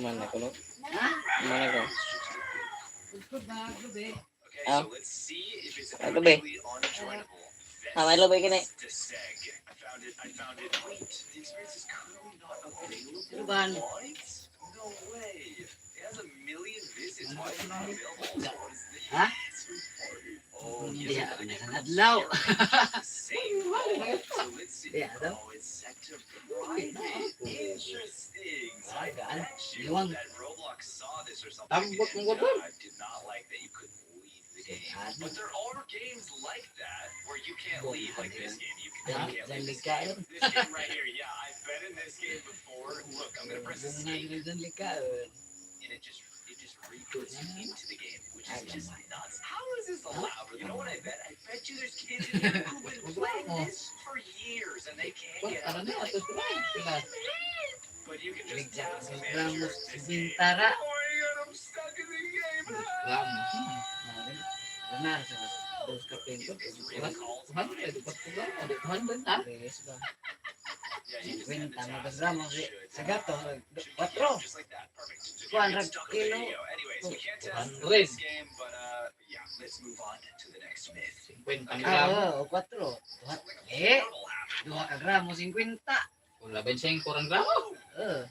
Speaker 7: Mana ko, no?
Speaker 3: Ha?
Speaker 7: Mana ko?
Speaker 3: Good ba? Good eh.
Speaker 6: Okay, so let's see if it's
Speaker 7: Ano ba?
Speaker 6: actually unjoinable.
Speaker 7: May lubay ka na.
Speaker 6: Vestiseg. I found it. Wait, the experience is currently not available.
Speaker 3: Ano ba?
Speaker 6: What? No way. It has 1 million visits. Why is it not available? Also, what is this?
Speaker 3: Ha?
Speaker 6: Oh,
Speaker 3: Hindi
Speaker 6: yes,
Speaker 3: ako
Speaker 6: another game
Speaker 3: nasanadlaw.
Speaker 6: called Same. So let's see.
Speaker 3: Yeah, no?
Speaker 6: Oh, it's set to Interesting. So I
Speaker 3: Agaan.
Speaker 6: bet you
Speaker 3: Iwan.
Speaker 6: that Roblox saw this or something
Speaker 3: Tambok ng
Speaker 6: and
Speaker 3: gabon.
Speaker 6: did not like that you couldn't leave the game.
Speaker 3: Ano?
Speaker 6: But there are games like that where you can't leave, like this game. You
Speaker 3: Dan
Speaker 6: can't
Speaker 3: dan
Speaker 6: leave this
Speaker 3: lika
Speaker 6: game.
Speaker 3: yun.
Speaker 6: This game right here, yeah, I've been in this game before. Look, I'm gonna press escape,
Speaker 3: Dan lika.
Speaker 6: and it just re-puts you into the game, which is just nuts. How is this allowed? You know what I bet? I bet you there's kids in here who've been playing this for years and they can't get out.
Speaker 3: Ano
Speaker 6: They're
Speaker 3: na?
Speaker 6: like,
Speaker 3: Pila.
Speaker 6: but you can just
Speaker 3: Bigla.
Speaker 6: task manager
Speaker 3: Ramos.
Speaker 6: this game.
Speaker 3: Bintara.
Speaker 6: Oh my god, I'm stuck in the game.
Speaker 3: Ramos. Benar sa dos kapeng ko.
Speaker 6: It's really called
Speaker 3: Tuhan ka di Portugal. Ada Tuhan dan ah. Yes ba.
Speaker 6: Yeah, you just have the
Speaker 3: Bintang
Speaker 6: task.
Speaker 3: Ramos
Speaker 6: Should-
Speaker 3: sa gato.
Speaker 6: should-
Speaker 3: Quatro.
Speaker 6: yeah, just like that. Perfect. So
Speaker 3: Kuan
Speaker 6: you
Speaker 3: ra
Speaker 6: get stuck with the
Speaker 3: kilo.
Speaker 6: video. Anyways, we can't test
Speaker 3: Kuan
Speaker 6: this game, but yeah, let's move on to the next myth.
Speaker 3: Ah, o 4. Tuhan. Eh,
Speaker 6: Horrible happened.
Speaker 3: 2 ka gramo 50.
Speaker 8: Wala ba yung kurang gramo?
Speaker 3: Eh.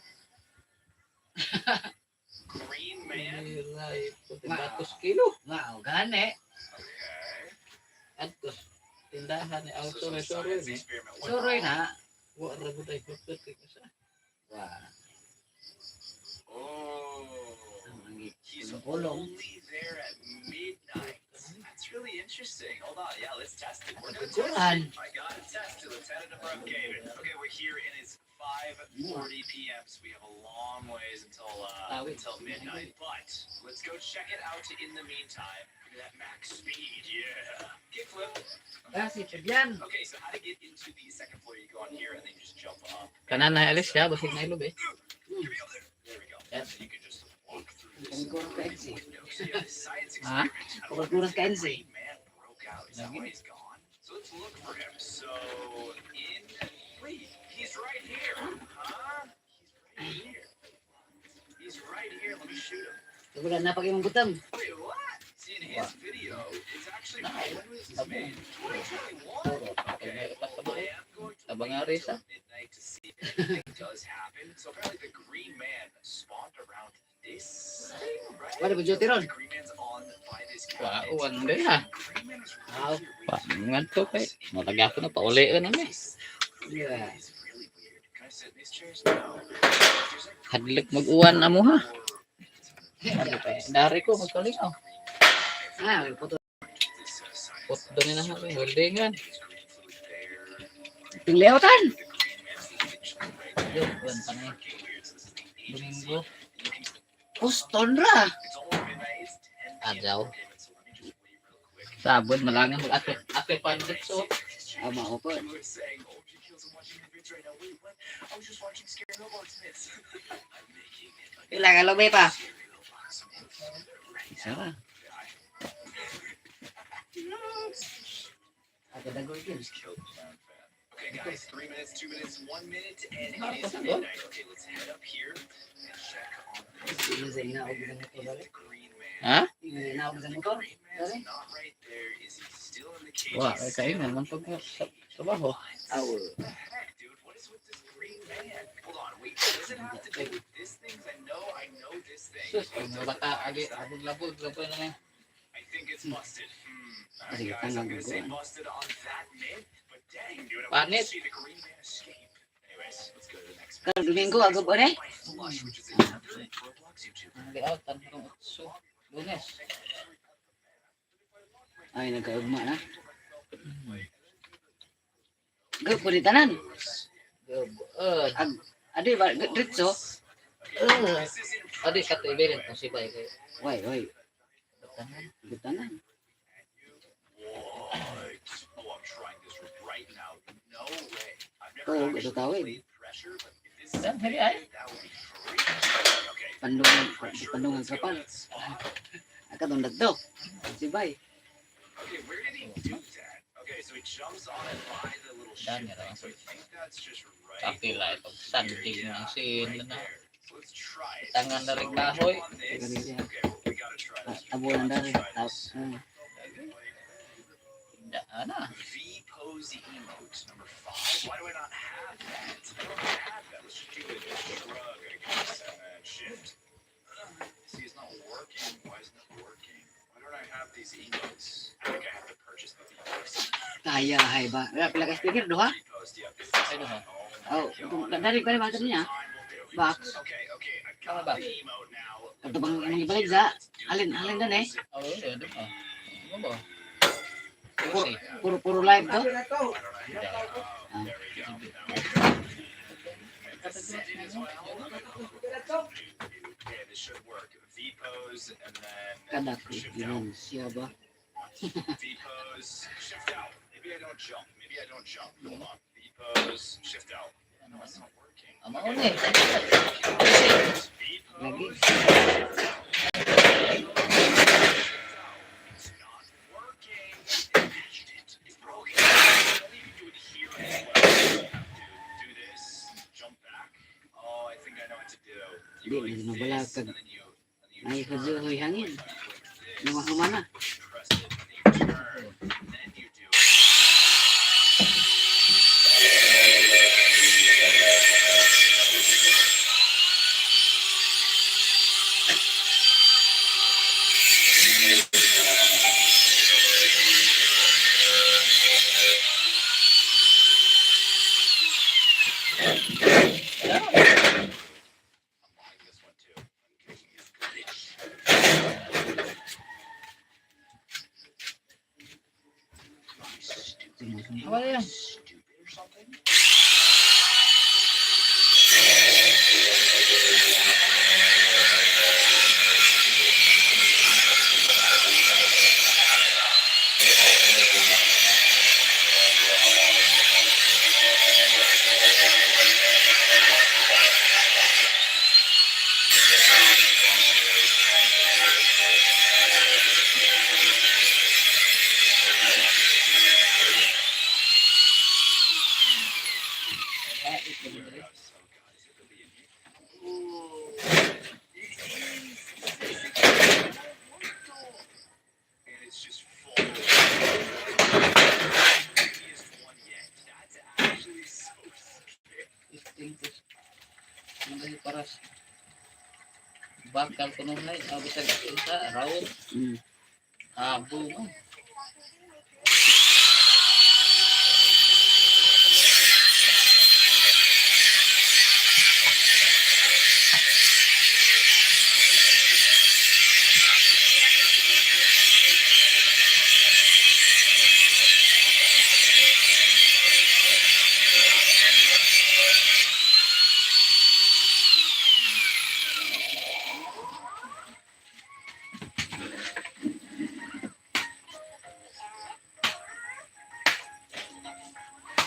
Speaker 6: Green man.
Speaker 8: Nilay, 400 kilo.
Speaker 3: Mao gani.
Speaker 6: Okay.
Speaker 8: Atos, tindahan ni
Speaker 6: So
Speaker 8: auto
Speaker 6: some
Speaker 8: na soroy
Speaker 6: science
Speaker 8: ni.
Speaker 6: experiment went
Speaker 3: Suroy
Speaker 6: wrong.
Speaker 3: na.
Speaker 8: Wa ra gud ay puput ko sa.
Speaker 3: Wah.
Speaker 6: Oh. He's
Speaker 3: Pulong.
Speaker 6: only there at midnight. That's really interesting. Hold on, yeah, let's test it. We're gonna
Speaker 3: Kuan.
Speaker 6: test it. I gotta test it. Lieutenant Abrupt gave it. Okay, we're here and it's 5:40 p.m. So we have a long ways until midnight. But let's go check it out in the meantime. Look at that max speed, yeah. Kickflip.
Speaker 3: Kasi pagyan.
Speaker 6: Okay, so how to get into the second floor? You go on here and then you just jump up.
Speaker 8: Kanan na alis siya, basig na ilog eh.
Speaker 6: Give me up there. There we go. And then you can just walk through this.
Speaker 3: Pagkuras ka NC.
Speaker 6: window. So yeah, this science
Speaker 8: Huh?
Speaker 6: experiment.
Speaker 3: Pagkuras ka NC.
Speaker 6: Green man broke out. Is that why he's gone? So let's look for him. So wait, he's right here. Huh? He's right here. Let me shoot him.
Speaker 3: Wala na pag imong gutom.
Speaker 6: Wait, what? See, in his video, it's actually when was this made? 2021. Okay. Well, I am going to
Speaker 8: Abang
Speaker 6: wait
Speaker 8: Aris,
Speaker 6: until midnight to see if anything does happen. So apparently the green man spawned around this thing, right?
Speaker 3: Wala ba duty ron?
Speaker 6: The green man's on by this
Speaker 8: Wa
Speaker 6: cabinet.
Speaker 8: uwan din ha.
Speaker 6: Green man is
Speaker 3: Ah,
Speaker 6: really
Speaker 8: Pa,
Speaker 6: weird.
Speaker 8: nganto kay. Mataga ko na pauli na mi.
Speaker 3: Yeah.
Speaker 6: It's really weird. Can I sit in these chairs? No. There's like
Speaker 8: Hadlok mag-uwan amo ha.
Speaker 3: Ya,
Speaker 8: Dari ko magkalingaw.
Speaker 3: Ah, puto.
Speaker 8: Pot doon na ha. Holdingan.
Speaker 3: Pingleutan. Yo, kuan pa na. Domingo. Puston ra.
Speaker 8: Adlaw. Sabon malangan mag-ate. Ate pandit so.
Speaker 3: Ama ko po.
Speaker 6: I was just watching Scary Roblox Myths. I'm making it.
Speaker 3: Pila ka lobe pa. Isa ra. Ako dagoy din.
Speaker 6: Just killed the sound fan. Okay, guys, 3 minutes, 2 minutes, 1 minute, and it is midnight. Okay, let's head up here and check on this.
Speaker 3: Sige sa ina og sa
Speaker 6: Is
Speaker 3: motor.
Speaker 6: the green man?
Speaker 8: Ha?
Speaker 3: Ina og sa
Speaker 6: The
Speaker 3: motor.
Speaker 6: green man's not right there. Is he still in the cage?
Speaker 8: Wa
Speaker 6: He's
Speaker 8: kay
Speaker 6: still
Speaker 8: naman pag trabaho.
Speaker 3: Aw.
Speaker 6: What the heck, dude? What is with this green man? Hold on, wait. Does it have to do with this thing? I know this thing.
Speaker 8: Sus, kung mga bata agi abog-labog labog na lang.
Speaker 6: I think it's busted. Alright,
Speaker 3: Sige,
Speaker 6: guys, I'm
Speaker 3: tangang
Speaker 6: gonna say
Speaker 3: ko.
Speaker 6: busted on that myth, but dang, dude, I want
Speaker 8: Panit.
Speaker 6: to see the green man escape. Anyways, let's go to the next
Speaker 3: Kar
Speaker 6: myth.
Speaker 3: Domingo ako po ni.
Speaker 6: My flush, which is another Roblox YouTuber.
Speaker 8: Ang layout tanong so. Lunes.
Speaker 3: Ay nagkaugma na. Go po di tanan. Adi ba dritso?
Speaker 6: This is in
Speaker 8: Adi katibirin ko si Bay kay.
Speaker 3: Wai, wai. Tanan.
Speaker 6: What? Oh, I'm trying this right now. No way. I've
Speaker 3: Oh,
Speaker 6: never
Speaker 3: ito
Speaker 6: actually
Speaker 3: tawid.
Speaker 6: played pressure, but if this is
Speaker 8: Dan hari ay.
Speaker 6: that would be free. Okay.
Speaker 3: Pandungan kapal. Akatundag to. Si Bay.
Speaker 6: Okay, where did he do that? Okay, so he jumps on it by the little ship
Speaker 8: Dan
Speaker 6: thing.
Speaker 8: yan,
Speaker 6: So I think that's just right.
Speaker 8: Kapila ito. Sandig
Speaker 6: Yeah,
Speaker 8: ng sin
Speaker 6: right
Speaker 8: na.
Speaker 6: there. So let's try it.
Speaker 8: Tangan na
Speaker 6: So
Speaker 8: rin
Speaker 6: we jump
Speaker 8: kahoy.
Speaker 6: on this. Okay, well, we gotta try this.
Speaker 3: Tabunan
Speaker 6: Let's
Speaker 3: dari.
Speaker 6: try
Speaker 3: Tapos.
Speaker 6: this.
Speaker 8: Ana.
Speaker 6: V-pose emote number 5. Why do I not have that? I don't have that. Let's just do the shrug, I guess, and then shift. See, it's not working. Why isn't it working? Why don't I have these emotes? I think I have to purchase the V-pose.
Speaker 3: Kaya hay ba? Wala pila ka speaker duha.
Speaker 6: V-pose, yeah. This is
Speaker 8: Ay, duha.
Speaker 6: oh
Speaker 8: Oh, dari macam niya. Box. Tama ba?
Speaker 3: Ito bang ang ibalik sa alin doon eh.
Speaker 8: Oh, yun. Ano ba?
Speaker 3: Puro live to.
Speaker 6: Okay, this should work. V pose and then
Speaker 3: Kada ko yun siya ba?
Speaker 6: V pose, shift out. Maybe I don't jump. Hold on. V pose, shift out. No, it's not working.
Speaker 8: Ang mauna eh.
Speaker 6: V pose,
Speaker 3: Lagi.
Speaker 6: shift out. It's not working. Patched it. It's broken. You can do it here as well. You have to do this, jump back. Oh, I think I know what to do. You go
Speaker 3: Di,
Speaker 6: like
Speaker 3: medyo
Speaker 6: this,
Speaker 3: nabalakad.
Speaker 6: and then you
Speaker 3: Ay, kadyo hoy hangin.
Speaker 6: click
Speaker 3: Naman
Speaker 6: this.
Speaker 3: mana.
Speaker 6: Press it, and then you turn, and then you do it. I'm buying this one too. I'm taking this glitch.
Speaker 8: Apa yan?
Speaker 6: Stupid or something?
Speaker 8: Ito ba dali?
Speaker 6: Oh god, is it really in here? Ooh, it is. And it's just full. Easiest one yet. That's actually so scary.
Speaker 8: Distintos. Ang dahil paras. Bakal ko nung na bisag isa round. Abo mo.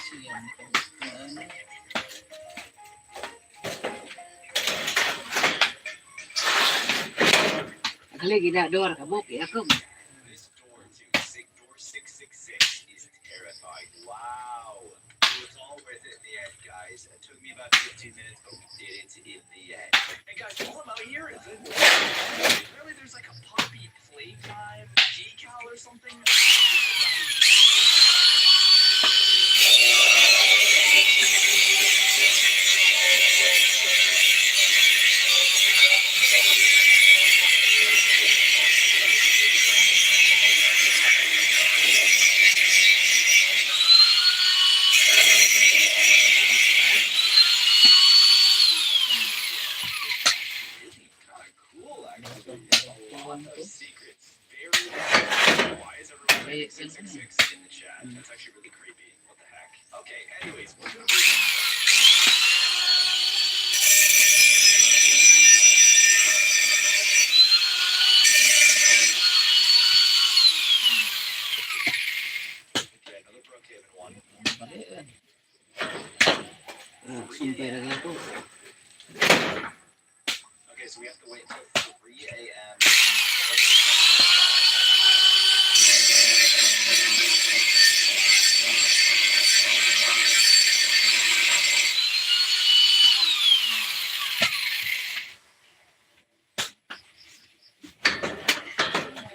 Speaker 8: Siyan ko.
Speaker 3: Lagi dah door kabuk ya kum.
Speaker 6: This door door 666 is terrifying. Wow. It was all worth it in the end, guys. It took me about 15 minutes, but we did it in the end. Hey guys, while I'm out here, apparently there's like a puppy playtime decal or something. Really kind of cool, actually. A lot of secrets. Very. Why is everyone typing 666 in the chat? That's actually really creepy. What the heck? Okay, anyways, we're gonna move on. Okay, another Brookhaven one.
Speaker 8: Mali yan.
Speaker 3: Sumpay lagi ako.
Speaker 6: Okay, so we have to wait until 3 a.m.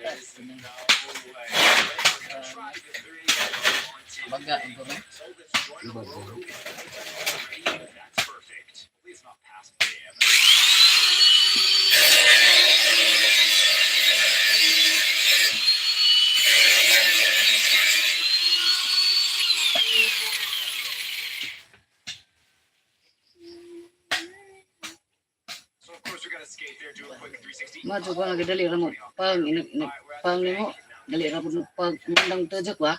Speaker 6: There's no way. We're gonna try the 3
Speaker 8: Baga ang gawin.
Speaker 6: So let's join the room. That's perfect. Hopefully it's not past jam. suppose we gotta skate there, do a quick 360.
Speaker 8: Mato ko nga dali ra mo pang nimo dali ra pud pag mandang tujok ba.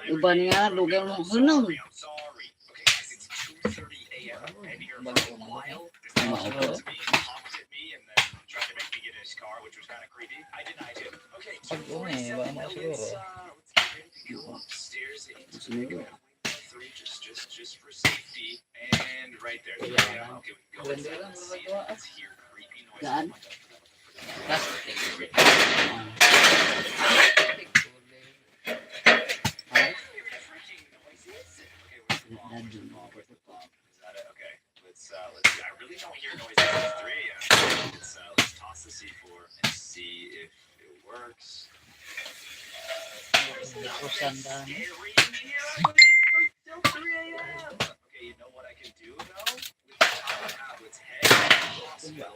Speaker 8: Uban nga lugar mo hunong.
Speaker 6: I'm sorry. Okay, guys, it's 2:30 a.m. and here for a while. This guy showed up to me, honked at me, and then tried to make me get in his car, which was kind of creepy. I denied him. Okay, 2:47. Let's get ready to go upstairs into the bedroom. 3 just for safety, and right there. Okay, we can go inside and see if it's here. Creepy noise.
Speaker 8: Daan.
Speaker 6: Okay, let's see. I really don't hear noises at 3 a.m. Let's toss the C4 and see if it works.
Speaker 8: Kusandaan.
Speaker 6: Scary in here. I'm gonna get freaked till 3 a.m. Okay, you know what I can do though? With the time I have, let's head to the hospital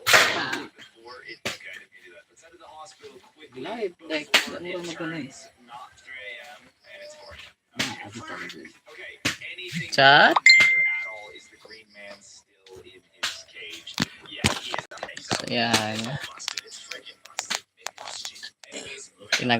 Speaker 6: before it. Okay, I didn't mean to do that. Let's head to the hospital quickly
Speaker 8: Live, like,
Speaker 6: before
Speaker 8: ano
Speaker 6: it
Speaker 8: lang magaling.
Speaker 6: turns not 3 a.m. and it's 4 a.m. Okay, anything
Speaker 7: Chat?
Speaker 6: here at all is the green man still in his cage? Yeah, he is amazing.
Speaker 7: Yan.
Speaker 6: Busted. It's freaking busted. It busted. Anyways, moving on.